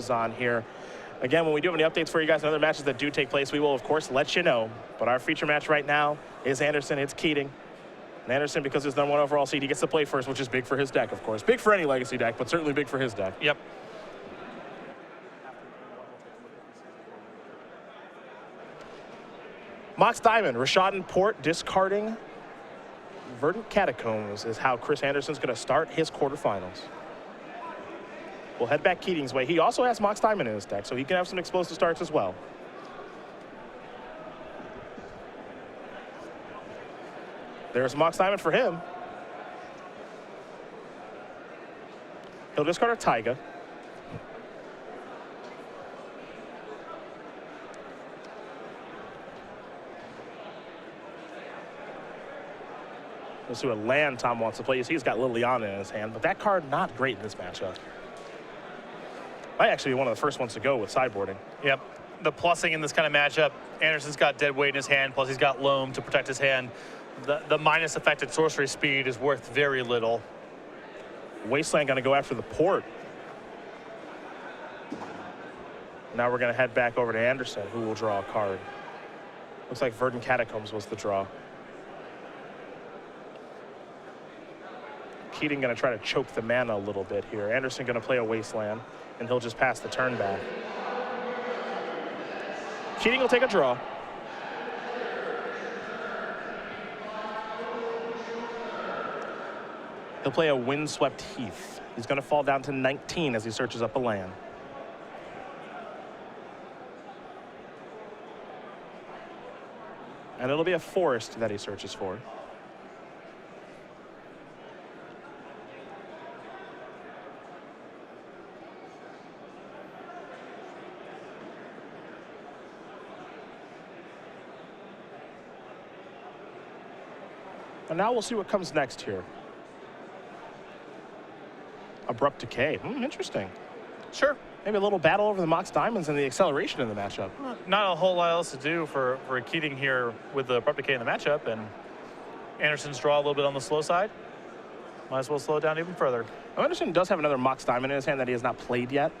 gloves on here. Again, when we do have any updates for you guys and other matches that do take place, we will, of course, let you know. But our feature match right now is Anderson. It's Keating. And Anderson, because he's #1 overall seed, he gets to play first, which is big for his deck, of course. Big for any Legacy deck, but certainly big for his deck. Yep. Mox Diamond, Rashad Port discarding Verdant Catacombs is how Chris Anderson's going to start his quarterfinals. We'll head back Keating's way. He also has Mox Diamond in his deck, so he can have some explosive starts as well. There's Mox Diamond for him. He'll discard a Taiga. Let's see what land Tom wants to play. You see he's got Liliana in his hand, but that card not great in this matchup. Might actually be one of the first ones to go with sideboarding. Yep. The plussing in this kind of matchup, Anderson's got dead weight in his hand, plus he's got loam to protect his hand. The minus affected sorcery speed is worth very little. Wasteland going to go after the Port. Now we're going to head back over to Anderson, who will draw a card. Looks like Verdant Catacombs was the draw. Keating going to try to choke the mana a little bit here. Anderson going to play a Wasteland, and he'll just pass the turn back. Keating will take a draw. He'll play a Windswept Heath. He's going to fall down to 19 as he searches up a land. And it'll be a forest that he searches for. And now we'll see what comes next here. Abrupt Decay. Interesting. Sure. Maybe a little battle over the Mox Diamonds and the acceleration in the matchup. Not a whole lot else to do for Keating here with the Abrupt Decay in the matchup, and Anderson's draw a little bit on the slow side. Might as well slow it down even further. Anderson does have another Mox Diamond in his hand that he has not played yet.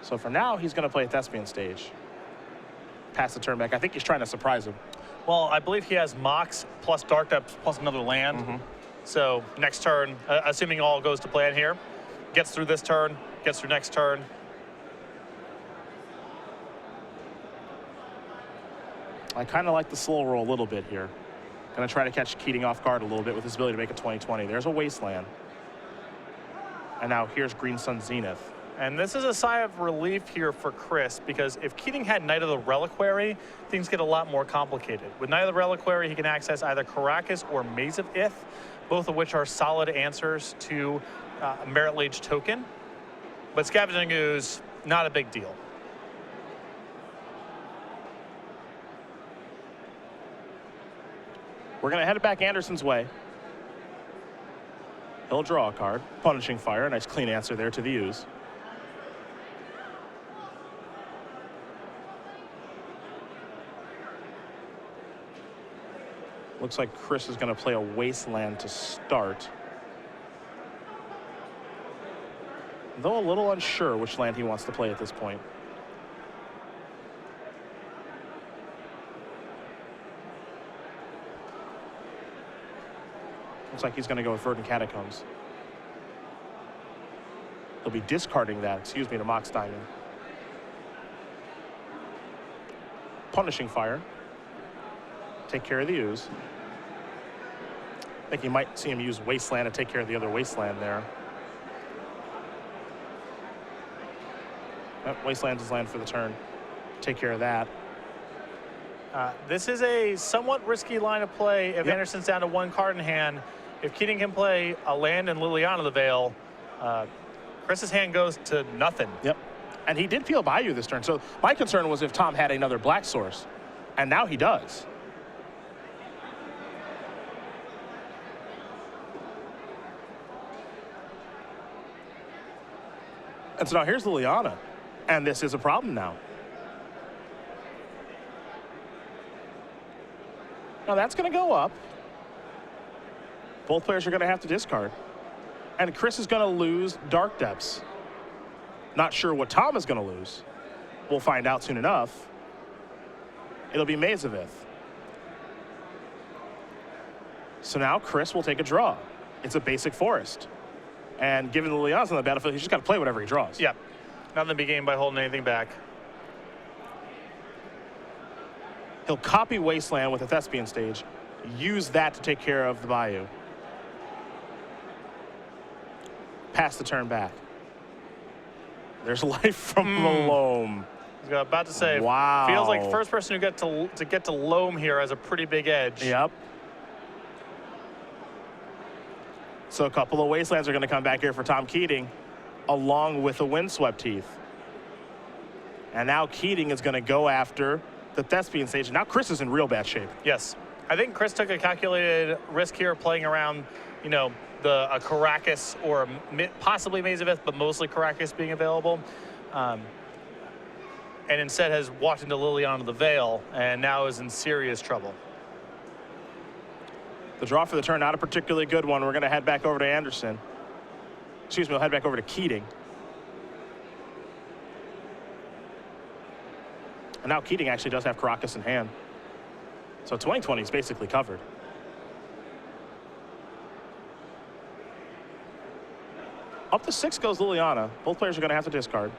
So for now, he's going to play a Thespian Stage. Pass the turn back. I think he's trying to surprise him. Well, I believe he has Mox plus Dark Depths plus another land. So next turn, assuming all goes to plan here, gets through this turn, gets through next turn. I kind of like the slow roll a little bit here. Going to try to catch Keating off guard a little bit with his ability to make a 20-20. There's a Wasteland. And now here's Green Sun Zenith. And this is a sigh of relief here for Chris, because if Keating had Knight of the Reliquary, things get a lot more complicated. With Knight of the Reliquary, he can access either Karakas or Maze of Ith, both of which are solid answers to Merit Lage token. But Scavenging Ooze, not a big deal. We're going to head it back Anderson's way. He'll draw a card. Punishing Fire. Nice clean answer there to the Ooze. Looks like Chris is going to play a Wasteland to start. Though a little unsure which land he wants to play at this point. Looks like he's going to go with Verdant Catacombs. He'll be discarding that, to Mox Diamond. Punishing Fire. Take care of the Ooze. I think you might see him use Wasteland to take care of the other Wasteland there. Wasteland's his land for the turn. Take care of that. This is a somewhat risky line of play if Anderson's down to one card in hand. If Keating can play a land and Liliana the Veil, Chris's hand goes to nothing. Yep. And he did peel Bayou this turn. So my concern was if Tom had another black source. And now he does. And so now here's Liliana. And this is a problem now. Now that's going to go up. Both players are going to have to discard. And Chris is going to lose Dark Depths. Not sure what Tom is going to lose. We'll find out soon enough. It'll be Maze of Ith. So now Chris will take a draw. It's a basic forest. And given the Liliana's on the battlefield, he's just got to play whatever he draws. Yeah. Nothing to be gained by holding anything back. He'll copy Wasteland with a Thespian stage, use that to take care of the Bayou. Pass the turn back. There's life from Malome. I was about to say, wow. Feels like the first person who get to Loam here has a pretty big edge. Yep. So a couple of Wastelands are going to come back here for Tom Keating, along with a Windswept Teeth. And now Keating is going to go after the Thespian stage. And now Chris is in real bad shape. Yes. I think Chris took a calculated risk here playing around, you know, a Caracas or possibly Maze of Ith, but mostly Caracas being available. And instead has walked into Liliana the Veil and now is in serious trouble. The draw for the turn, not a particularly good one. We're going to head back over to Anderson. Excuse me, we'll head back over to Keating. And now Keating actually does have Caracas in hand. So 2020 is basically covered. Up to 6 goes Liliana. Both players are going to have to discard.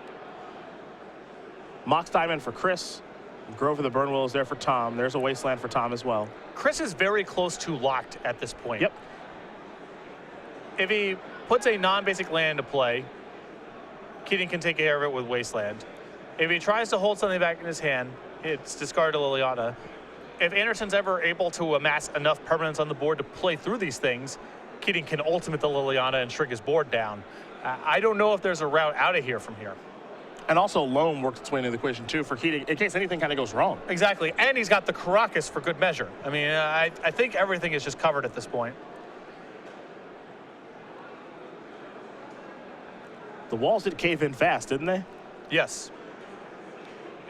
Mox Diamond for Chris. Grove of the Burnwell is there for Tom. There's a Wasteland for Tom as well. Chris is very close to locked at this point. Yep. If he puts a non-basic land to play, Keating can take care of it with Wasteland. If he tries to hold something back in his hand, it's discarded to Liliana. If Anderson's ever able to amass enough permanents on the board to play through these things, Keating can ultimate the Liliana and shrink his board down. I don't know if there's a route out of here from here. And also Loam works its way into the equation too for Keating in case anything kind of goes wrong. Exactly, and he's got the Caracas for good measure. I mean, I think everything is just covered at this point. The walls did cave in fast, didn't they? Yes.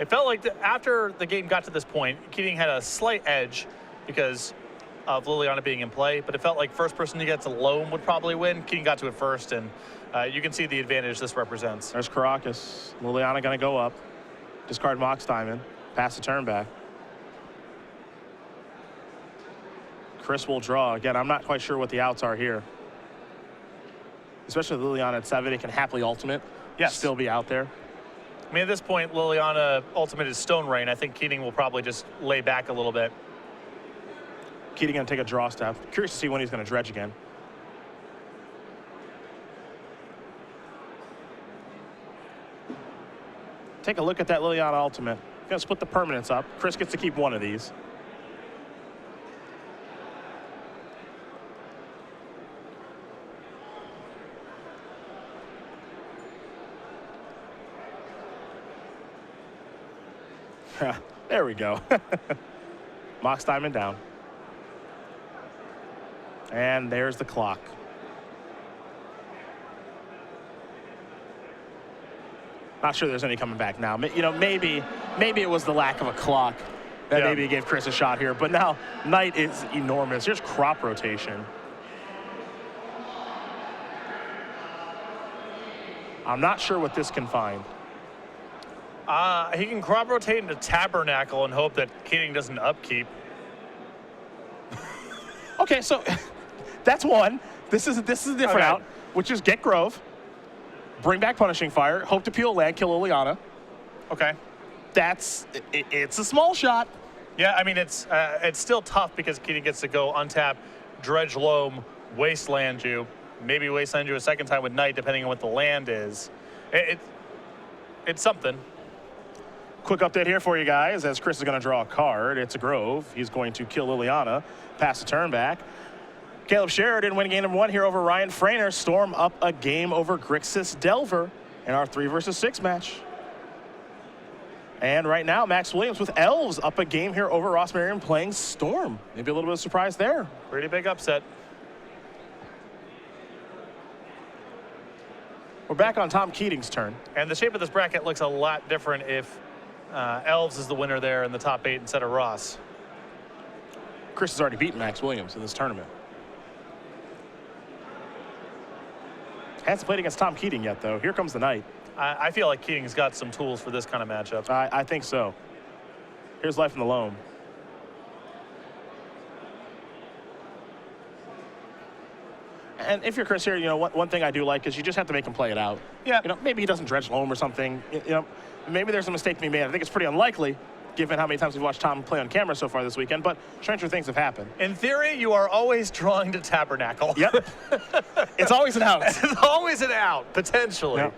It felt like after the game got to this point, Keating had a slight edge because of Liliana being in play, but it felt like first person to get to Loam would probably win. Keating got to it first, and you can see the advantage this represents. There's Caracas. Liliana going to go up. Discard Mox Diamond. Pass the turn back. Chris will draw. Again, I'm not quite sure what the outs are here. Especially Liliana at 7. It can happily ultimate. Yes. Still be out there. I mean, at this point, Liliana ultimate is Stone Rain. I think Keating will probably just lay back a little bit. Keating going to take a draw step. Curious to see when he's going to dredge again. Take a look at that Liliana ultimate. Going to split the permanents up. Chris gets to keep one of these. There we go. Mox Diamond down. And there's the clock. Not sure there's any coming back now. You know, maybe it was the lack of a clock that maybe gave Chris a shot here. But now Knight is enormous. Here's crop rotation. I'm not sure what this can find. He can crop rotate into Tabernacle and hope that Keating doesn't upkeep. Okay, so that's one. This is a different out, which is get Grove, bring back Punishing Fire, hope to peel land, kill Liliana. Okay. It's a small shot. Yeah, I mean, it's still tough because Keating gets to go untap, dredge Loam, Wasteland you, maybe Wasteland you a second time with Knight, depending on what the land is. It's something. Quick update here for you guys as Chris is going to draw a card. It's a Grove. He's going to kill Liliana, pass the turn back. Caleb Sheridan win game number 1 here over Ryan Frainer. Storm up a game over Grixis Delver in our 3 versus 6 match. And right now, Max Williams with Elves up a game here over Ross Merriam playing Storm. Maybe a little bit of surprise there. Pretty big upset. We're back on Tom Keating's turn. And the shape of this bracket looks a lot different if Elves is the winner there in the top 8 instead of Ross. Chris has already beaten Max Williams in this tournament. Hasn't played against Tom Keating yet, though. Here comes the knight. I feel like Keating's got some tools for this kind of matchup. I think so. Here's life in the loam. And if you're Chris here, you know, one thing I do like is you just have to make him play it out. Yeah. You know, maybe he doesn't dredge loam or something. You know, maybe there's a mistake to be made. I think it's pretty unlikely, given how many times we've watched Tom play on camera so far this weekend, but stranger things have happened. In theory, you are always drawing to tabernacle. Yep. It's always an out. It's always an out, potentially. Yep.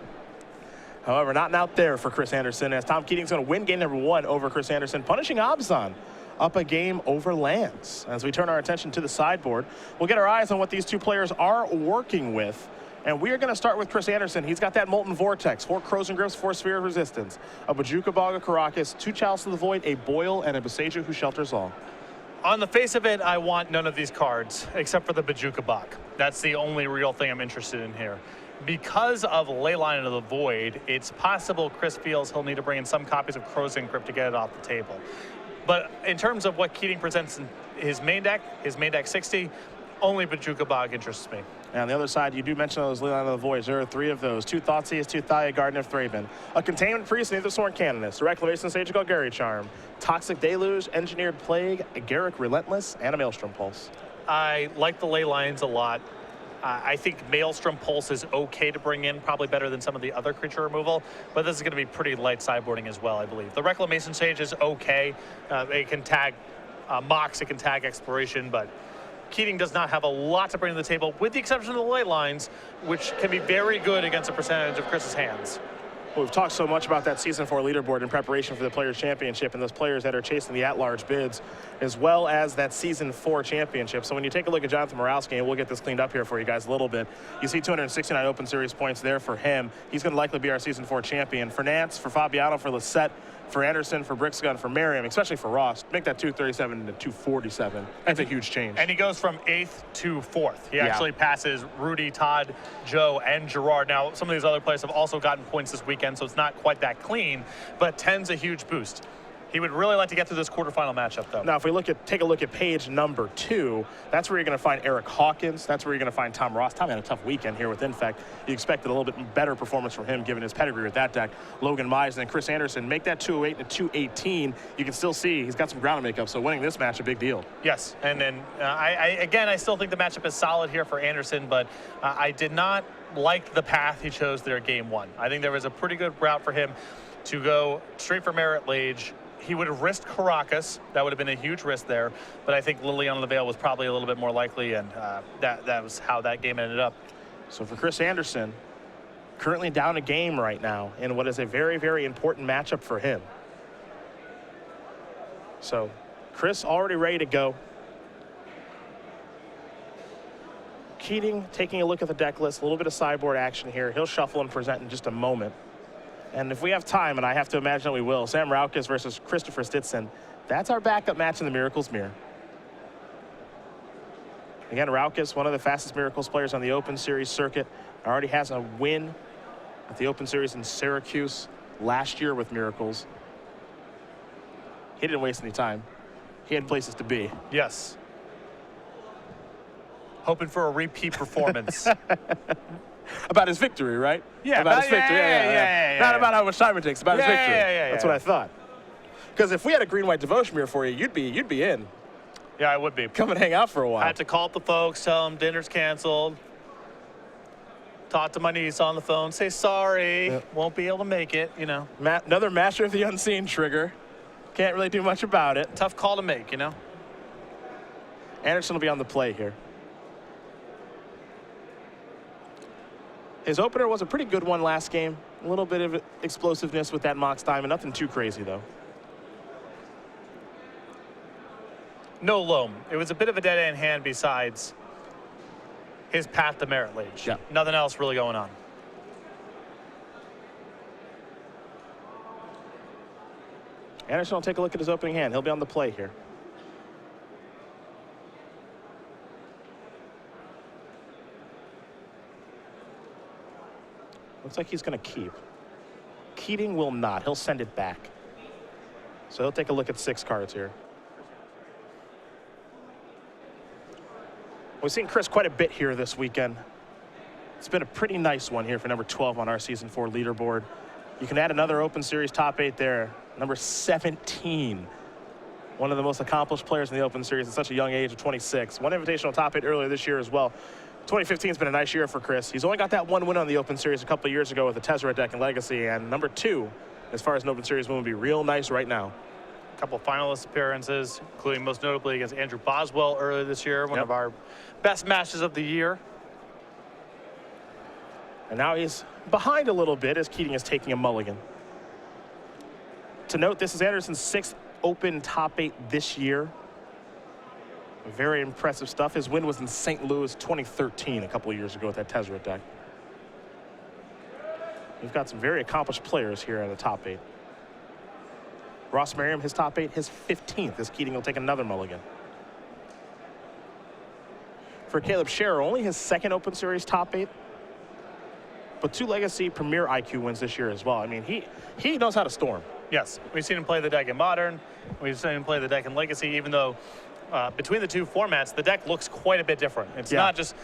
However, not an out there for Chris Anderson, as Tom Keating's going to win game number 1 over Chris Anderson, punishing Abzan up a game over Lance. As we turn our attention to the sideboard, we'll get our eyes on what these two players are working with. And we are going to start with Chris Anderson. He's got that Molten Vortex, 4 Crows and Grips, 4 Sphere of Resistance, a Bojuka Bog of Karakas, 2 Chalice of the Void, a Boil, and a Boseiju who shelters all. On the face of it, I want none of these cards, except for the Bojuka Bog. That's the only real thing I'm interested in here. Because of Leyline of the Void, it's possible Chris feels he'll need to bring in some copies of Crows and Grip to get it off the table. But in terms of what Keating presents in his main deck 60, only Bojuka Bog interests me. And on the other side, you do mention those Leyline of the Void. There are 3 of those. 2 Thoughtseize, 2 Thaya, Garden of Thraben, a Containment Priest, and Aetherborn Canonist, a Reclamation Sage of Golgari Charm, Toxic Deluge, Engineered Plague, a Garruk Relentless, and a Maelstrom Pulse. I like the ley lines a lot. I think Maelstrom Pulse is okay to bring in, probably better than some of the other creature removal, but this is going to be pretty light sideboarding as well, I believe. The Reclamation Sage is okay. It can tag Mox, it can tag Exploration, but Keating does not have a lot to bring to the table, with the exception of the ley lines, which can be very good against a percentage of Chris's hands. Well, we've talked so much about that Season 4 leaderboard in preparation for the Players' Championship and those players that are chasing the at-large bids, as well as that Season 4 championship. So when you take a look at Jonathan Morowski, and we'll get this cleaned up here for you guys a little bit, you see 269 Open Series points there for him. He's going to likely be our Season 4 champion. For Nance, for Fabiano, for Lisette, for Anderson, for Brixgun, for Merriam, especially for Ross, make that 237 to 247. That's a huge change. And he goes from 8th to 4th. He actually passes Rudy, Todd, Joe, and Gerard. Now, some of these other players have also gotten points this weekend, so it's not quite that clean, but 10's a huge boost. He would really like to get through this quarterfinal matchup, though. Now, if we take a look at page number 2, that's where you're going to find Eric Hawkins. That's where you're going to find Tom Ross. Tom had a tough weekend here with Infect. You expected a little bit better performance from him, given his pedigree with that deck. Logan Mize and then Chris Anderson make that 208 to 218. You can still see he's got some ground to make up, so winning this match, a big deal. Yes, and then I still think the matchup is solid here for Anderson, but I did not like the path he chose there game 1. I think there was a pretty good route for him to go straight for Merit Lage. He would have risked Karakas. That would have been a huge risk there. But I think Liliana of the Veil was probably a little bit more likely, and that was how that game ended up. So for Chris Anderson, currently down a game right now in what is a very, very important matchup for him. So Chris already ready to go. Keating taking a look at the deck list, a little bit of sideboard action here. He'll shuffle and present in just a moment. And if we have time, and I have to imagine that we will, Sam Raucus versus Christopher Stitson, that's our backup match in the Miracles Mirror. Again, Raucus, one of the fastest Miracles players on the Open Series circuit, already has a win at the Open Series in Syracuse last year with Miracles. He didn't waste any time. He had places to be. Yes. Hoping for a repeat performance. About his victory, right? Yeah, about his victory. Yeah. Not about how much time it takes, about his victory. That's yeah. what I thought. Because if we had a green-white devotion mirror for you, you'd be in. Yeah, I would be. Come and hang out for a while. I had to call up the folks, tell them dinner's canceled. Talk to my niece on the phone, say sorry, won't be able to make it, you know. Another Master of the Unseen trigger. Can't really do much about it. Tough call to make, you know. Anderson will be on the play here. His opener was a pretty good one last game. A little bit of explosiveness with that Mox Diamond. Nothing too crazy, though. No loam. It was a bit of a dead-end hand besides his path to Merit Lage. Yeah. Nothing else really going on. Anderson will take a look at his opening hand. He'll be on the play here. Looks like he's going to keep. Keating will not. He'll send it back. So he'll take a look at 6 cards here. We've seen Chris quite a bit here this weekend. It's been a pretty nice one here for number 12 on our Season 4 leaderboard. You can add another Open Series top 8 there. Number 17. One of the most accomplished players in the Open Series at such a young age of 26. One invitational top 8 earlier this year as well. 2015 has been a nice year for Chris. He's only got that one win on the Open Series a couple of years ago with the Tezzeret deck and Legacy. And number 2, as far as an Open Series win, would be real nice right now. A couple finalist appearances, including most notably against Andrew Boswell earlier this year, one of our best matches of the year. And now he's behind a little bit as Keating is taking a mulligan. To note, this is Anderson's 6th Open top 8 this year. Very impressive stuff. His win was in St. Louis 2013, a couple of years ago with that Tezzeret deck. We've got some very accomplished players here in the top 8. Ross Merriam, his top 8, his 15th, as Keating will take another mulligan. For Caleb Scherer, only his 2nd Open Series top 8, but 2 Legacy Premier IQ wins this year as well. I mean, he knows how to storm. Yes, we've seen him play the deck in Modern. We've seen him play the deck in Legacy, even though between the 2 formats, the deck looks quite a bit different. It's not just,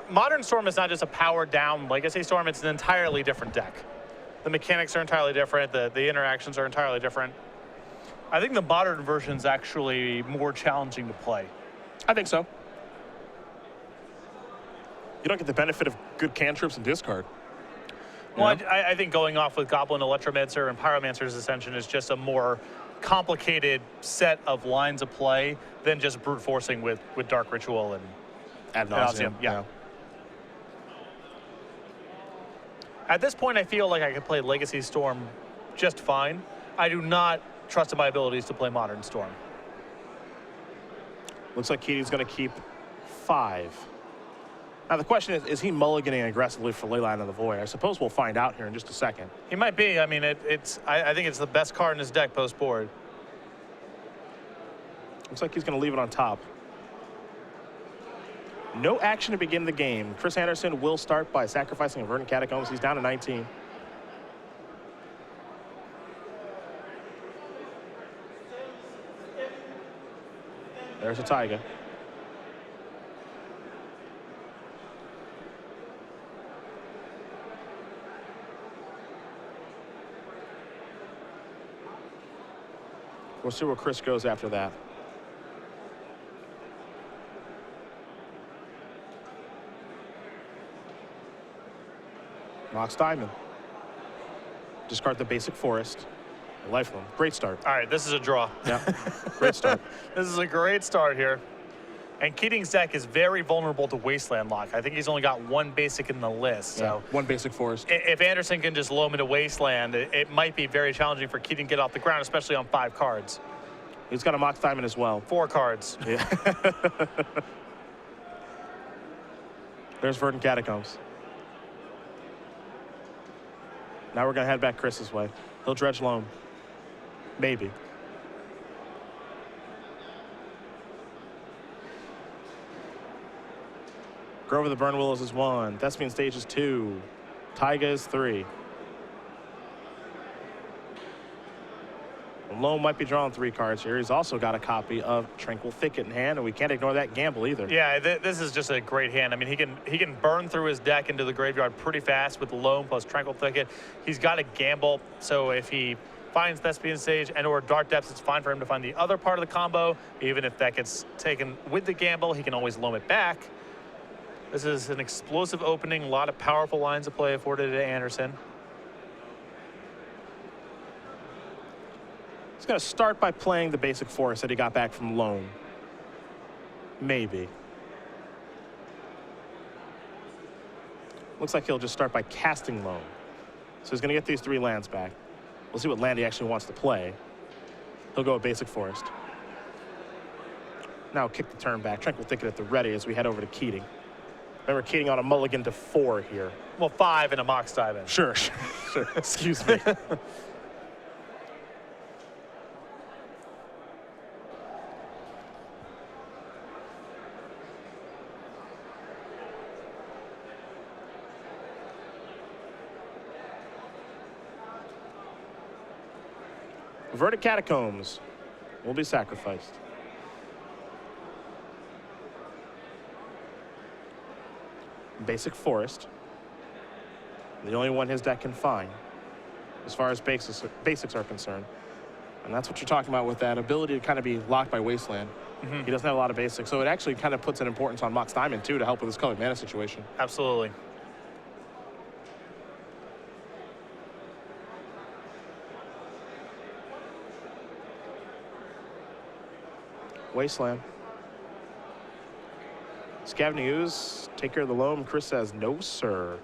Modern Storm is not just a powered down Legacy Storm, it's an entirely different deck. The mechanics are entirely different, the interactions are entirely different. I think the Modern version is actually more challenging to play. I think so. You don't get the benefit of good cantrips and discard. Well, I think going off with Goblin, Electromancer, and Pyromancer's Ascension is just a more complicated set of lines of play than just brute forcing with Dark Ritual and Ad nauseam. Yeah. At this point, I feel like I could play Legacy Storm just fine. I do not trust in my abilities to play Modern Storm. Looks like Keating's going to keep 5. Now the question is he mulliganing aggressively for Leyline of the Void? I suppose we'll find out here in just a second. He might be. I mean, I think it's the best card in his deck post-board. Looks like he's going to leave it on top. No action to begin the game. Chris Anderson will start by sacrificing a Verdant Catacombs. He's down to 19. There's a Taiga. We'll see where Chris goes after that. Mox Diamond. Discard the basic forest. Lifeline. Great start. All right, this is a draw. Yeah, great start. This is a great start here. And Keating's deck is very vulnerable to Wasteland Lock. I think he's only got 1 basic in the list. So 1 basic forest. If Anderson can just loam into Wasteland, it might be very challenging for Keating to get off the ground, especially on 5 cards. He's got a Mox Diamond as well. 4 cards. Yeah. There's Verdant Catacombs. Now we're going to head back Chris's way. He'll dredge loam. Maybe. Grove of the Burn Willows is 1. Thespian Stage is 2. Taiga is 3. Loam might be drawing 3 cards here. He's also got a copy of Tranquil Thicket in hand, and we can't ignore that gamble either. Yeah, this is just a great hand. I mean, he can burn through his deck into the graveyard pretty fast with Loam plus Tranquil Thicket. He's got a gamble, so if he finds Thespian Stage and or Dark Depths, it's fine for him to find the other part of the combo. Even if that gets taken with the gamble, he can always loam it back. This is an explosive opening, a lot of powerful lines of play afforded to Anderson. He's going to start by playing the basic forest that he got back from Loam. Maybe. Looks like he'll just start by casting Loam. So he's going to get these 3 lands back. We'll see what land he actually wants to play. He'll go with basic forest. Now kick the turn back. Tranquil Thicket at the ready as we head over to Keating. Remember, Keating on a mulligan to 4 here. Well, 5 and a Mox Diamond. Sure. Excuse me. Verdant Catacombs will be sacrificed. Basic forest. The only one his deck can find, as far as basics are concerned. And that's what you're talking about with that ability to kind of be locked by Wasteland. He doesn't have a lot of basics, so it actually kind of puts an importance on Mox Diamond, too, to help with his colored mana situation. Absolutely. Wasteland. Scavenging Ooze, take care of the loam. Chris says, no, sir.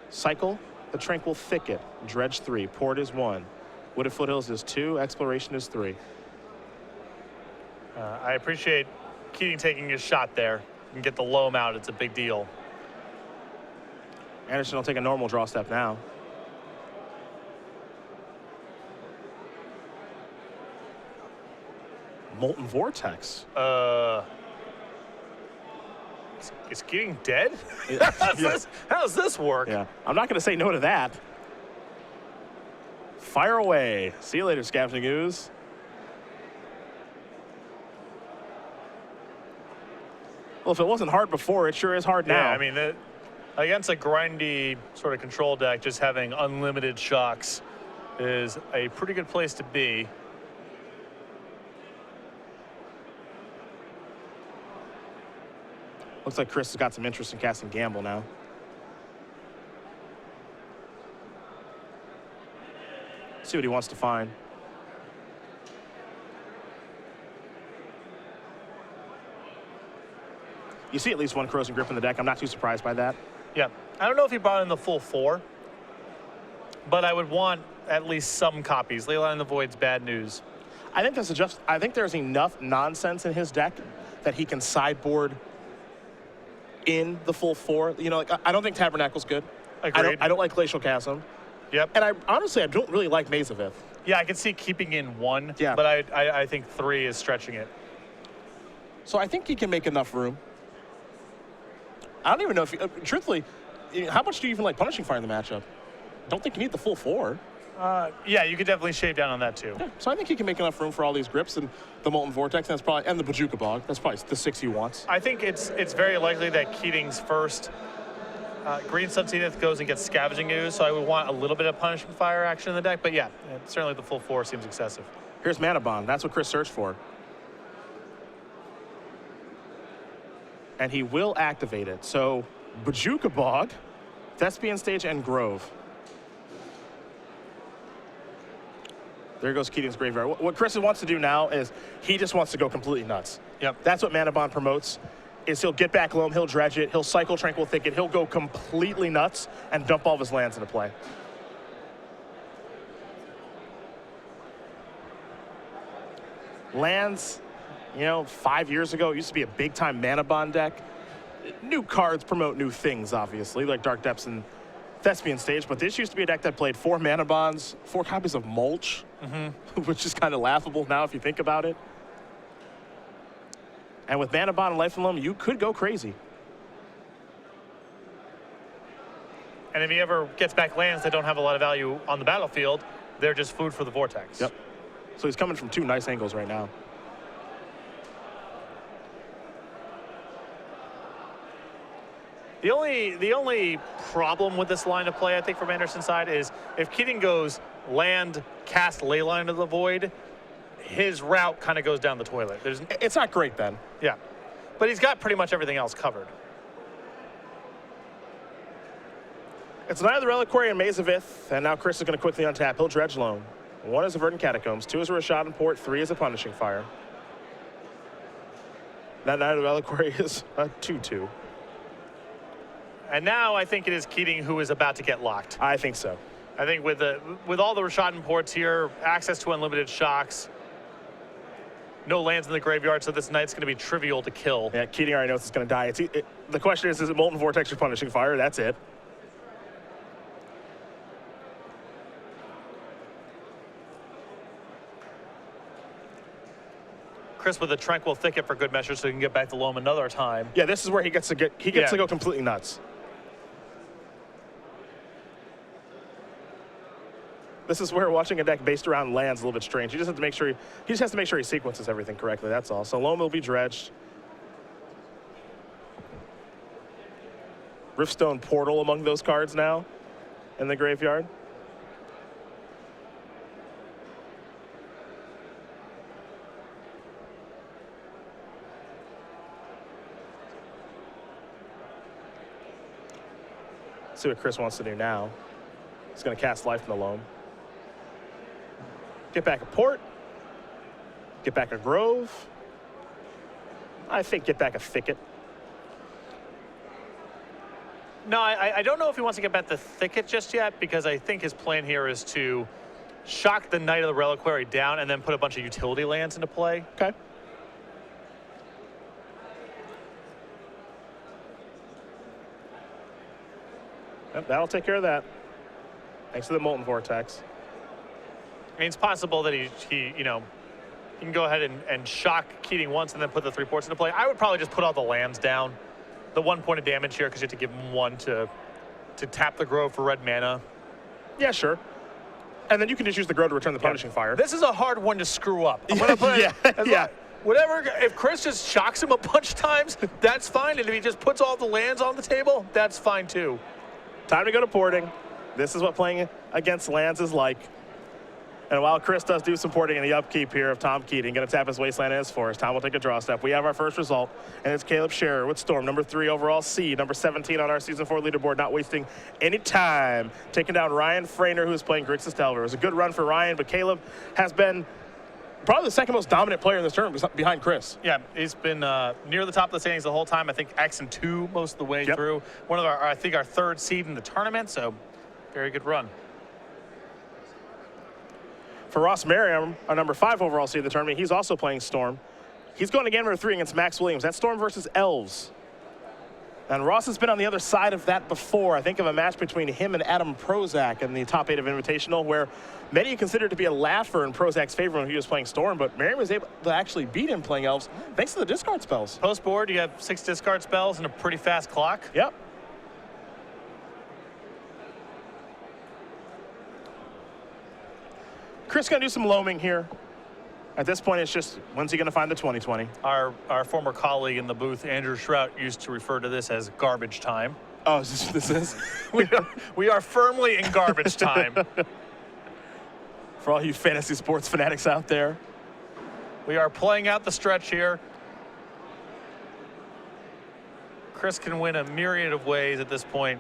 Cycle, the Tranquil Thicket. Dredge 3. Port is 1. Wooded Foothills is 2. Exploration is 3. I appreciate Keating taking his shot there and get the loam out. It's a big deal. Anderson will take a normal draw step now. Molten Vortex. Is Keating dead? Yeah. How does this work? Yeah, I'm not going to say no to that. Fire away. See you later, Scavenging Ooze. Well, if it wasn't hard before, it sure is hard now. Yeah, I mean, against a grindy sort of control deck, just having unlimited shocks is a pretty good place to be. Looks like Chris has got some interest in casting Gamble now. See what he wants to find. You see at least one Corrosion Grip in the deck. I'm not too surprised by that. Yeah. I don't know if he brought in the full 4, but I would want at least some copies. Leyline in the Void's bad news. I think I think there's enough nonsense in his deck that he can sideboard in the full 4. You know, like I don't think Tabernacle's good. Agreed. I don't like Glacial Chasm. Yep. And I don't really like Maze of Ith. Yeah, I can see keeping in 1, Yeah. but I think 3 is stretching it. So I think he can make enough room. I don't even know if, truthfully, how much do you even like Punishing Fire in the matchup? Don't think you need the full 4. Yeah, you could definitely shave down on that too. Yeah, so I think he can make enough room for all these grips and the Molten Vortex, and the Bojuka Bog. That's probably the 6 he wants. I think it's very likely that Keating's first Green Sun Zenith goes and gets Scavenging Ooze, so I would want a little bit of Punishing Fire action in the deck, but yeah, certainly the full 4 seems excessive. Here's Mana Bond. That's what Chris searched for. And he will activate it. So Bojuka Bog, Thespian Stage, and Grove. There goes Keating's Graveyard. What Chris wants to do now is he just wants to go completely nuts. Yep. That's what Mana Bond promotes, is he'll get back loam, he'll dredge it, he'll cycle Tranquil Thicket, he'll go completely nuts and dump all of his lands into play. Lands, you know, 5 years ago, it used to be a big-time Mana Bond deck. New cards promote new things, obviously, like Dark Depths and Thespian Stage, but this used to be a deck that played 4 Mana Bonds, 4 copies of Mulch, which is kind of laughable now if you think about it. And with Mana Bond and Life and Loam, you could go crazy. And if he ever gets back lands that don't have a lot of value on the battlefield, they're just food for the Vortex. Yep. So he's coming from 2 nice angles right now. The only problem with this line of play, I think, from Anderson's side is if Keating goes land, cast Leyline into the Void, his route kind of goes down the toilet. It's not great then. Yeah. But he's got pretty much everything else covered. It's neither the Reliquary and Maze of Ith, and now Chris is going to quickly untap. He'll dredge loam. 1 is a Verdant Catacombs, 2 is a Rashad and Port, 3 is a Punishing Fire. That Knight of the Reliquary is a 2/2. And now I think it is Keating who is about to get locked. I think so. I think with all the Rashad and Ports here, access to unlimited shocks, no lands in the graveyard, so this Knight's going to be trivial to kill. Yeah, Keating already knows it's going to die. The question is it Molten Vortex or Punishing Fire? That's it. Chris with a Tranquil Thicket for good measure so he can get back to loam another time. Yeah, this is where he gets to go completely nuts. This is where watching a deck based around lands is a little bit strange. He just has to make sure he sequences everything correctly. That's all. So loam will be dredged. Riftstone Portal among those cards now. in the graveyard. See what Chris wants to do now. He's going to cast Life in the Loam. Get back a Port. Get back a Grove. I think get back a Thicket. No, I don't know if he wants to get back the Thicket just yet, because I think his plan here is to shock the Knight of the Reliquary down and then put a bunch of utility lands into play. Okay. Yep, that'll take care of that. Thanks to the Molten Vortex. I mean, it's possible that he you know, he can go ahead and shock Keating once and then put the 3 ports into play. I would probably just put all the lands down. The 1 point of damage here, because you have to give him 1 to tap the Grove for red mana. Yeah, sure. And then you can just use the Grove to return the Punishing Fire. This is a hard one to screw up. I'm gonna put yeah. Whatever, if Chris just shocks him a bunch of times, that's fine. And if he just puts all the lands on the table, that's fine too. Time to go to porting. This is what playing against lands is like. And while Chris does do some porting in the upkeep here of Tom Keating, going to tap his Wasteland and his Forest, Tom will take a draw step. We have our first result, and it's Caleb Scherer with Storm, number 3 overall seed, number 17 on our Season 4 leaderboard, not wasting any time. Taking down Ryan Frainer, who is playing Grixis Delver. It was a good run for Ryan, but Caleb has been probably the second most dominant player in this tournament behind Chris. Yeah, he's been near the top of the standings the whole time. I think X and 2 most of the way through. One of I think our 3rd seed in the tournament, so very good run. For Ross Merriam, our number 5 overall seed of the tournament, he's also playing Storm. He's going to game number 3 against Max Williams. That's Storm versus Elves. And Ross has been on the other side of that before. I think of a match between him and Adam Prozac in the top 8 of Invitational, where many considered to be a laugher in Prozac's favor when he was playing Storm, but Merriam was able to actually beat him playing Elves thanks to the discard spells. Post board, you have 6 discard spells and a pretty fast clock. Yep. Chris going to do some loaming here. At this point, it's just, when's he going to find the 2020? Our former colleague in the booth, Andrew Shrout, used to refer to this as garbage time. Oh, is this what this is? we are firmly in garbage time. For all you fantasy sports fanatics out there. We are playing out the stretch here. Chris can win a myriad of ways at this point.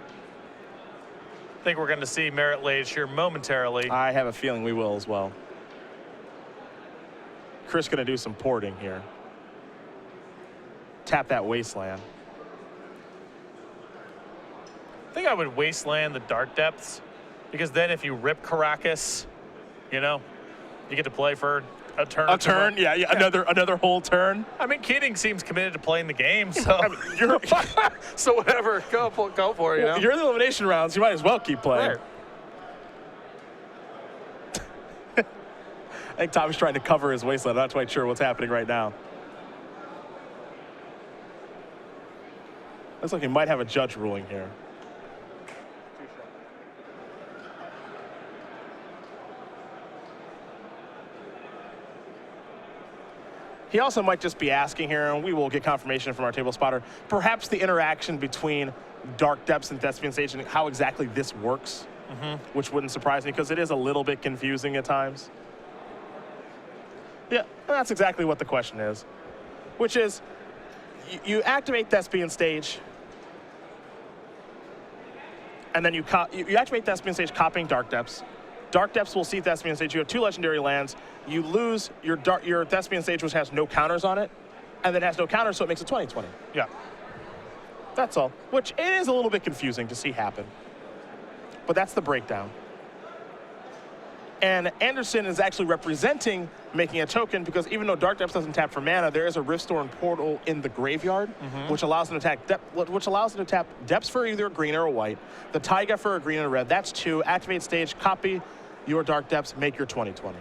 I think we're going to see Merit Lage here momentarily. I have a feeling we will as well. Chris going to do some porting here. Tap that Wasteland. I think I would Wasteland the Dark Depths, because then if you rip Caracas, you know, you get to play for a turn. A turn, yeah. Another whole turn. I mean, Keating seems committed to playing the game, so I mean, so whatever, go for it. You know? You're in the elimination rounds. You might as well keep playing. Right. I think Tommy's trying to cover his Wasteland. I'm not quite sure what's happening right now. Looks like he might have a judge ruling here. He also might just be asking here, and we will get confirmation from our table spotter, perhaps the interaction between Dark Depths and Thespian Sage and how exactly this works, which wouldn't surprise me because it is a little bit confusing at times. Yeah, that's exactly what the question is, which is you activate Thespian Stage, and then you activate Thespian Stage copying Dark Depths. Dark Depths will see Thespian Stage. You have 2 legendary lands. You lose your Thespian Stage, which has no counters on it, and then has no counters, so it makes a 20/20. Yeah. That's all, which is a little bit confusing to see happen. But that's the breakdown. And Anderson is actually representing making a token because even though Dark Depths doesn't tap for mana, there is a Riftstone portal in the graveyard, which allows them to tap Depths for either a green or a white, the Taiga for a green and a red. That's 2. Activate Stage, copy your Dark Depths, make your 20/20.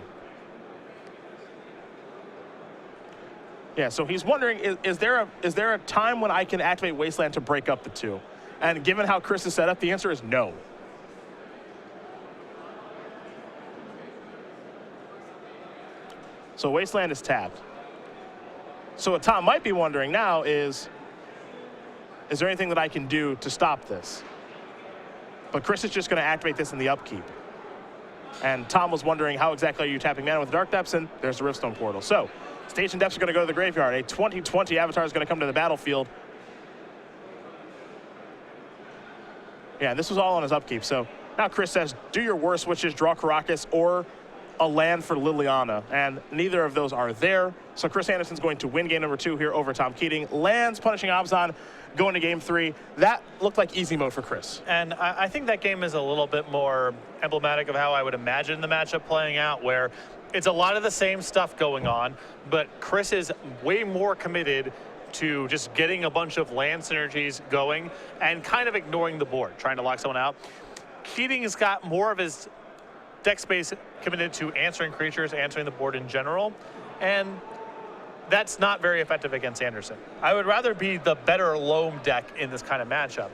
Yeah, so he's wondering, is there a time when I can activate Wasteland to break up the 2? And given how Chris is set up, the answer is no. So Wasteland is tapped. So what Tom might be wondering now is there anything that I can do to stop this? But Chris is just going to activate this in the upkeep. And Tom was wondering how exactly are you tapping mana with Dark Depths, and there's the Riftstone portal. So Station Depths are going to go to the graveyard. A 2020 Avatar is going to come to the battlefield. Yeah, and this was all on his upkeep. So now Chris says, do your worst, which is draw Caracas or a land for Liliana. And neither of those are there. So Chris Anderson's going to win game number 2 here over Tom Keating. Lands, punishing Abzan, going to game 3. That looked like easy mode for Chris. And I think that game is a little bit more emblematic of how I would imagine the matchup playing out, where it's a lot of the same stuff going on, but Chris is way more committed to just getting a bunch of land synergies going and kind of ignoring the board, trying to lock someone out. Keating has got more of his deck space committed to answering creatures, answering the board in general, and that's not very effective against Anderson. I would rather be the better loam deck in this kind of matchup.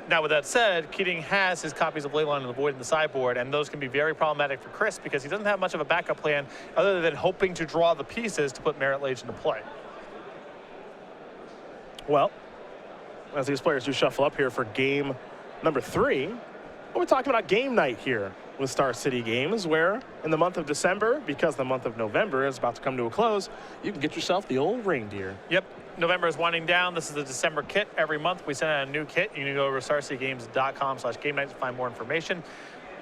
Now, with that said, Keating has his copies of Leyline in the Void in the sideboard, and those can be very problematic for Chris because he doesn't have much of a backup plan other than hoping to draw the pieces to put Merit Lage into play. Well, as these players do shuffle up here for game number 3, we're talking about game night here with Star City Games, where in the month of December, because the month of November is about to come to a close, you can get yourself the old reindeer. Yep, November is winding down. This is the December kit. Every month we send out a new kit. You can go over to starcitygames.com/game night to find more information.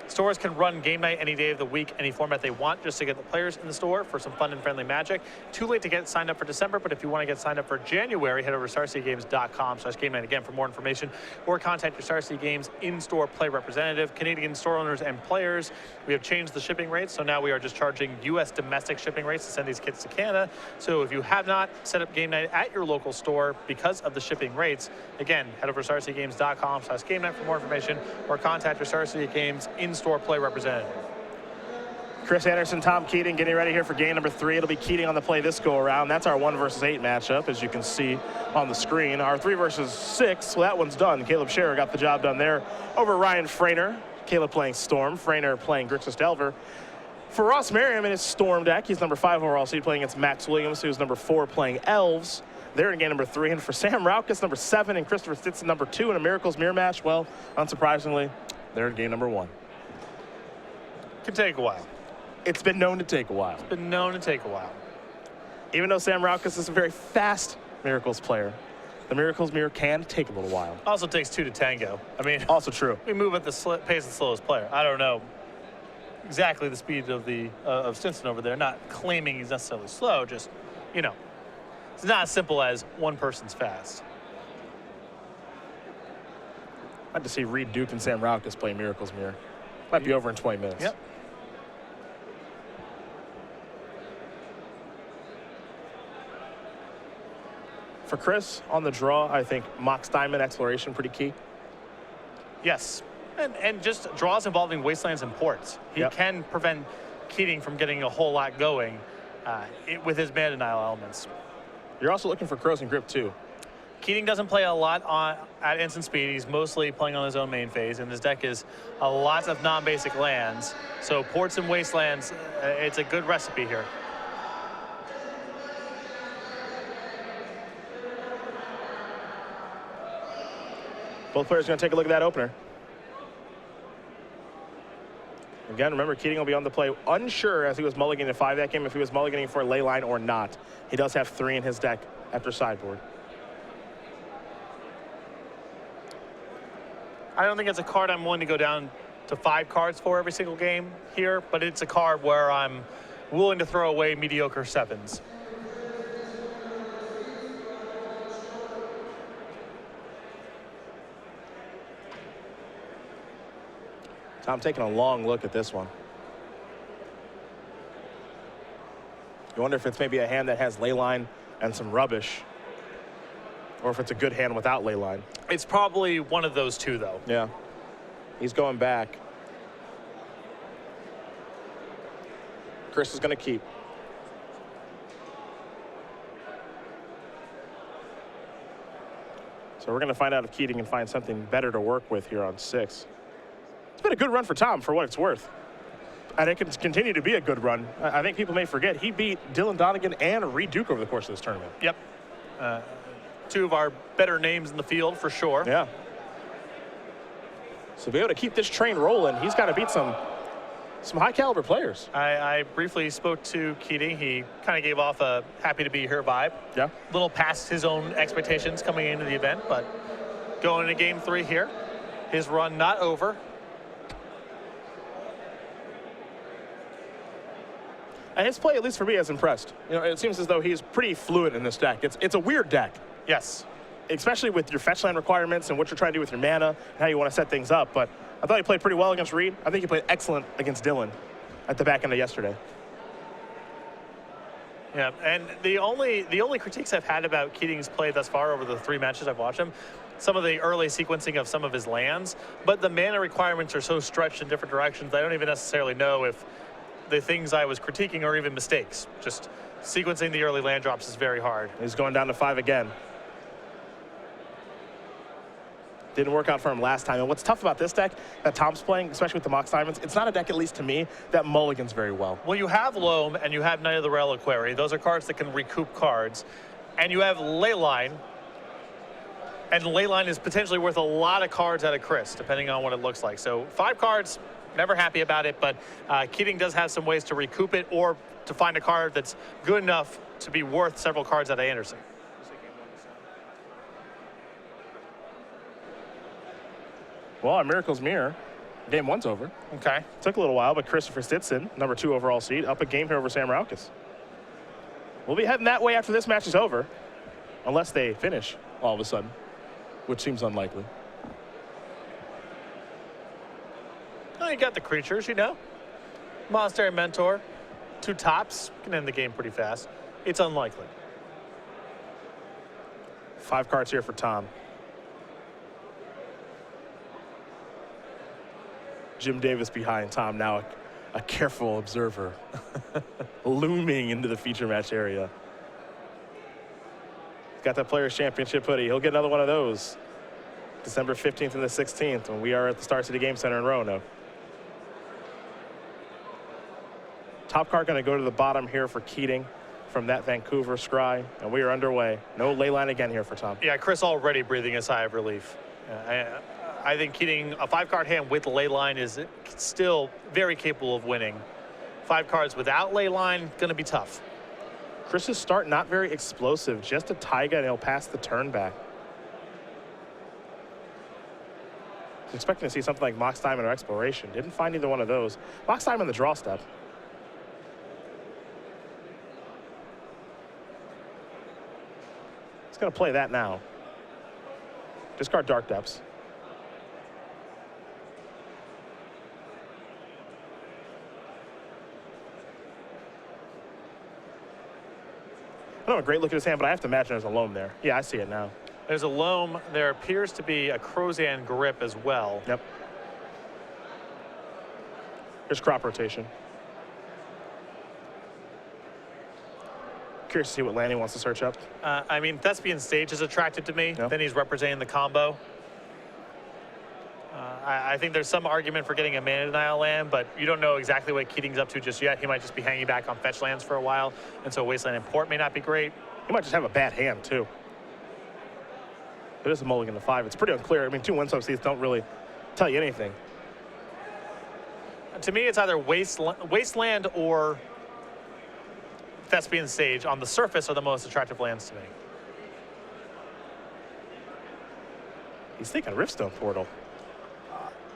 Stores can run game night any day of the week, any format they want, just to get the players in the store for some fun and friendly magic. Too late to get signed up for December, but if you want to get signed up for January, head over to starcitygames.com/game night again for more information, or contact your Star City Games in-store play representative. Canadian store owners and players, we have changed the shipping rates, so now we are just charging U.S. domestic shipping rates to send these kits to Canada. So if you have not set up game night at your local store because of the shipping rates, again, head over to starcitygames.com/game night for more information, or contact your Star City Games in-store play representative. Chris Anderson, Tom Keating getting ready here for game number 3. It'll be Keating on the play this go around. That's our 1 versus 8 matchup, as you can see on the screen. Our 3 versus 6, well, that one's done. Caleb Scherer got the job done there over Ryan Frainer. Caleb playing Storm, Frainer playing Grixis Delver. For Ross Merriam in his Storm deck, he's number 5 overall seed playing against Max Williams, who's number 4 playing Elves. They're in game number 3. And for Sam Raucus, number 7, and Christopher Stinson, number 2 in a Miracles Mirror match, well, unsurprisingly, they're in game number 1. Can take a while. It's been known to take a while. It's been known to take a while. Even though Sam Raucus is a very fast Miracles player, the Miracles Mirror can take a little while. Also takes 2 to tango. I mean, also true. We move at the pace of the slowest player. I don't know exactly the speed of the of Stinson over there. Not claiming he's necessarily slow, just, you know, it's not as simple as one person's fast. I'd like to see Reed Duke and Sam Raucus play Miracles Mirror. Might be over in 20 minutes. Yep. For Chris, on the draw, I think Mox Diamond Exploration pretty key. Yes, and just draws involving Wastelands and Ports. He can prevent Keating from getting a whole lot going with his Mana Denial elements. You're also looking for Crows and Grip too. Keating doesn't play a lot at instant speed. He's mostly playing on his own main phase, and his deck is a lot of non-basic lands. So Ports and Wastelands, it's a good recipe here. Both players are going to take a look at that opener. Again, remember, Keating will be on the play unsure as he was mulliganing to 5 that game if he was mulliganing for a Leyline or not. He does have 3 in his deck after sideboard. I don't think it's a card I'm willing to go down to 5 cards for every single game here, but it's a card where I'm willing to throw away mediocre 7s. Tom taking a long look at this one. You wonder if it's maybe a hand that has Leyline and some rubbish, or if it's a good hand without Leyline. It's probably one of those 2, though. Yeah. He's going back. Chris is going to keep. So we're going to find out if Keating can find something better to work with here on 6. It's been a good run for Tom for what it's worth. And it can continue to be a good run. I think people may forget he beat Dylan Donegan and Reed Duke over the course of this tournament. Yep. 2 of our better names in the field for sure. Yeah. So to be able to keep this train rolling, he's got to beat some high caliber players. I briefly spoke to Keating. He kind of gave off a happy to be here vibe. Yeah. A little past his own expectations coming into the event, but going into game 3 here. His run not over. And his play, at least for me, has impressed. You know, it seems as though he's pretty fluid in this deck. It's a weird deck. Yes. Especially with your fetch land requirements and what you're trying to do with your mana and how you want to set things up. But I thought he played pretty well against Reed. I think he played excellent against Dylan at the back end of yesterday. Yeah, and the only critiques I've had about Keating's play thus far over the 3 matches I've watched him, some of the early sequencing of some of his lands, but the mana requirements are so stretched in different directions, I don't even necessarily know if the things I was critiquing are even mistakes. Just sequencing the early land drops is very hard. He's going down to 5 again. Didn't work out for him last time. And what's tough about this deck that Tom's playing, especially with the Mox Diamonds, it's not a deck, at least to me, that mulligans very well. Well, you have Loam and you have Knight of the Reliquary. Those are cards that can recoup cards. And you have Leyline. And Leyline is potentially worth a lot of cards out of Chris, depending on what it looks like. So 5 cards, never happy about it, but Keating does have some ways to recoup it or to find a card that's good enough to be worth several cards out of Anderson. Well, our Miracle's Mirror, game 1's over. Okay. Took a little while, but Christopher Stitson, number 2 overall seed, up a game here over Sam Raucus. We'll be heading that way after this match is over, unless they finish all of a sudden, which seems unlikely. Oh, you got the creatures, you know. Monastery Mentor, 2 tops, can end the game pretty fast. It's unlikely. 5 cards here for Tom. Jim Davis behind Tom, now a careful observer, looming into the feature match area. Got that Players Championship hoodie. He'll get another one of those December 15th and the 16th when we are at the Star City Game Center in Roanoke. Top card going to go to the bottom here for Keating from that Vancouver scry, and we are underway. No Leyline again here for Tom. Yeah, Chris already breathing a sigh of relief. I think Keating, a 5-card hand with Leyline is still very capable of winning. 5 cards without Leyline, going to be tough. Chris's start not very explosive, just a Taiga and he'll pass the turn back. Was expecting to see something like Mox Diamond or Exploration. Didn't find either one of those. Mox Diamond the draw step. He's going to play that now. Discard Dark Depths. I don't have a great look at his hand, but I have to imagine there's a Loam there. Yeah, I see it now. There's a Loam. There appears to be a Crozan Grip as well. Yep. Here's Crop Rotation. Curious to see what land he wants to search up. I mean, Thespian Stage is attractive to me. Yep. Then he's representing the combo. I think there's some argument for getting a mana denial land, but you don't know exactly what Keating's up to just yet. He might just be hanging back on fetch lands for a while, and so Wasteland Import may not be great. He might just have a bad hand, too. It is a mulligan to 5. It's pretty unclear. I mean, 2 Windswept Seas don't really tell you anything. To me, it's either Wasteland or Thespian Stage on the surface are the most attractive lands to me. He's thinking Riftstone Portal.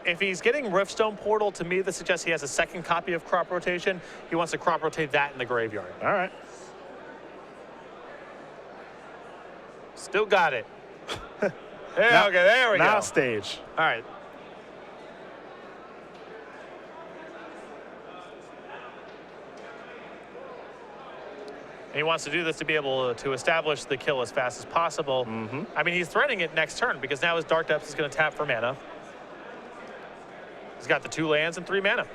If he's getting Riftstone Portal, to me, this suggests he has a 2nd copy of Crop Rotation. He wants to Crop Rotate that in the graveyard. All right. Still got it. There we go. Now Stage. All right. And he wants to do this to be able to establish the kill as fast as possible. Mm-hmm. I mean, he's threatening it next turn because now his Dark Depths is going to tap for mana. He's got the 2 lands and 3 mana.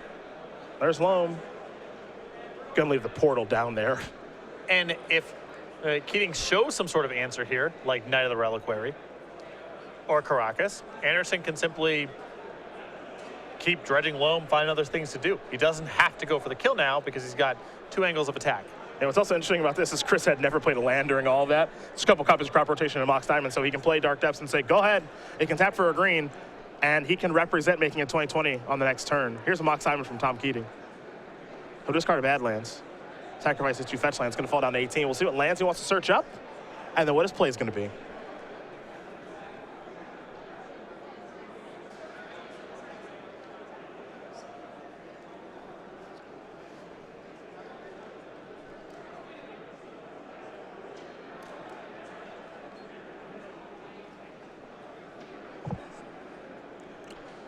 There's Loam. Gonna leave the portal down there. And if Keating shows some sort of answer here, like Knight of the Reliquary or Caracas, Anderson can simply keep dredging Loam, find other things to do. He doesn't have to go for the kill now because he's got 2 angles of attack. And what's also interesting about this is Chris had never played a land during all of that. There's a couple copies of Crop Rotation and Mox Diamond, so he can play Dark Depths and say, go ahead, it can tap for a green. and he can represent making it 2020 on the next turn. Here's a Mock Simon from Tom Keating. He'll discard a Badlands. Sacrifice his 2 fetch lands. It's going to fall down to 18. We'll see what lands he wants to search up, and then what his play is going to be.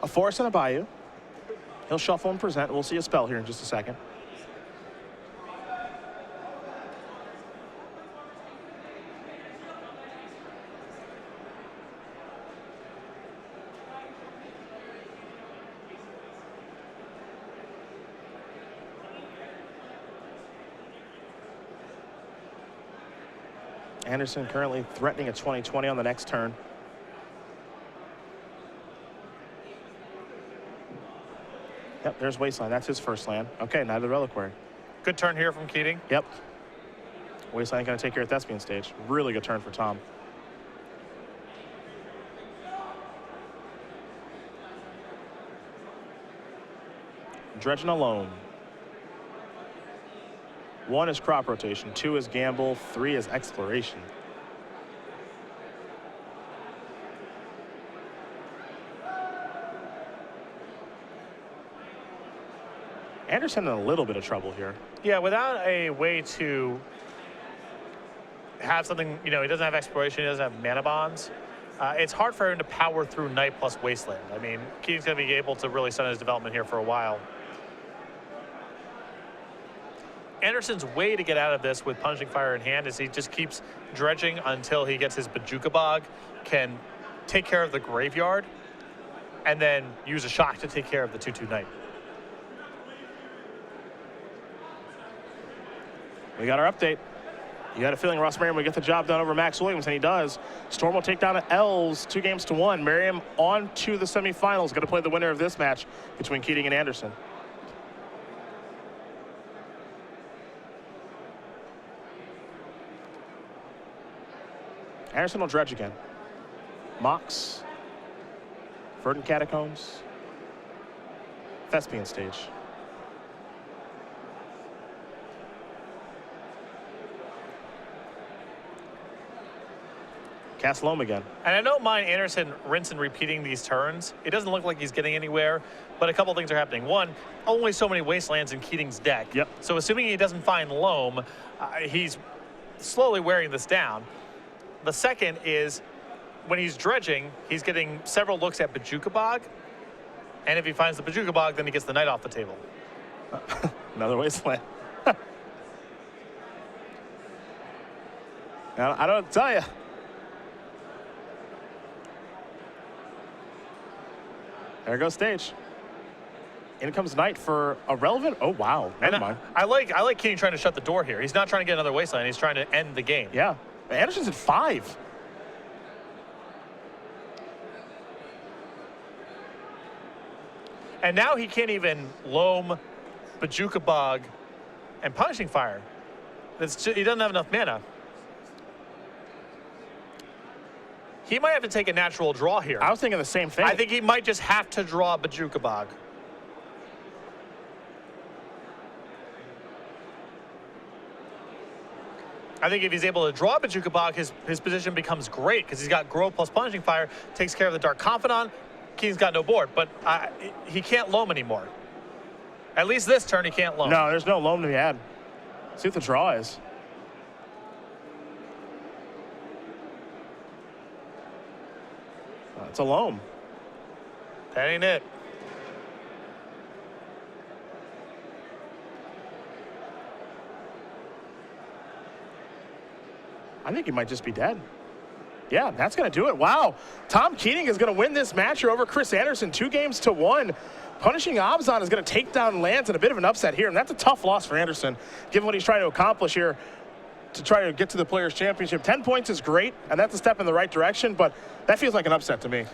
A forest and a bayou. He'll shuffle and present. We'll see a spell here in just a second. Anderson currently threatening a 2020 on the next turn. Yep, there's Wasteland. That's his first land. Okay, Knight of the Reliquary. Good turn here from Keating. Yep. Wasteland going to take care of Thespian stage. Really good turn for Tom. Dredging alone. 1 is crop rotation, 2 is gamble, 3 is exploration. Anderson in a little bit of trouble here. Yeah, without a way to have something, he doesn't have exploration, he doesn't have mana bonds. It's hard for him to power through Night plus Wasteland. I mean, Keating's going to be able to really stunt his development here for a while. Anderson's way to get out of this with Punishing Fire in hand is he just keeps dredging until he gets his Bojuka Bog, can take care of the graveyard, and then use a shock to take care of the 2/2 Knight. We got our update. You had a feeling Ross Merriam would get the job done over Max Williams, and he does. Storm will take down the Elves 2-1. Merriam on to the semifinals. Going to play the winner of this match between Keating and Anderson. Anderson will dredge again. Mox. Verdant Catacombs. Thespian stage. Cast Loam again. And I don't mind Anderson rinse and repeating these turns. It doesn't look like he's getting anywhere, but a couple things are happening. One, only so many Wastelands in Keating's deck. Yep. So assuming he doesn't find Loam, he's slowly wearing this down. The second is when he's dredging, he's getting several looks at Bojuka Bog. And if he finds the Bojuka Bog, then he gets the Knight off the table. Another Wasteland. I don't tell you. There goes stage. In comes Knight for a relevant. Oh wow, never mind. I like Keating trying to shut the door here. He's not trying to get another Wasteland. He's trying to end the game. Yeah, Anderson's at 5. And now he can't even Loam, Bojuka Bog, and Punishing Fire. He doesn't have enough mana. He might have to take a natural draw here. I was thinking the same thing. I think he might just have to draw Bojuka Bog. I think if he's able to draw Bojuka Bog, his position becomes great because he's got Grow plus Punishing Fire, takes care of the Dark Confidant. Keating's got no board, but he can't Loam anymore. At least this turn he can't Loam. No, there's no Loam to be had. See what the draw is. It's a Loam. That ain't it. I think he might just be dead. Yeah, that's going to do it. Wow. Tom Keating is going to win this match over Chris Anderson 2-1. Punishing Abzan is going to take down lands in a bit of an upset here, and that's a tough loss for Anderson, given what he's trying to accomplish here to try to get to the Players' Championship. 10 points is great, and that's a step in the right direction, but that feels like an upset to me.